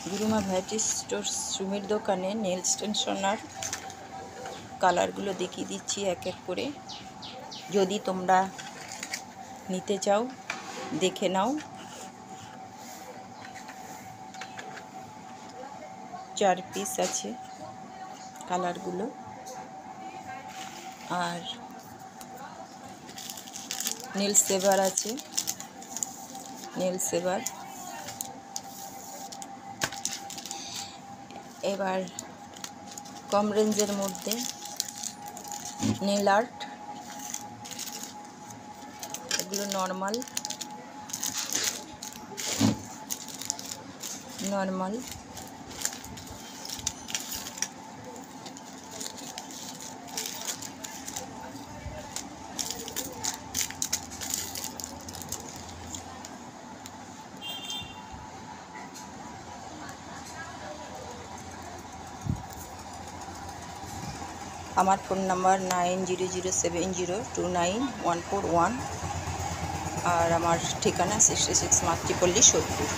গুরুমা variety store সুমির দোকানে nail stationer কালারগুলো দেখিয়ে দিচ্ছি এক এক করে। যদি তোমরা নিতে চাও দেখে নাও। 4 পিস আছে কালারগুলো। আর নেল সেভার আছে, নেল সেভার। এবার কম রেঞ্জের মধ্যে নেল আর্ট, এগুলো নর্মাল। আমার ফোন নাম্বার 9007029141 আর আমার ঠিকানা 66 মাতৃপল্লী, সোদপুর।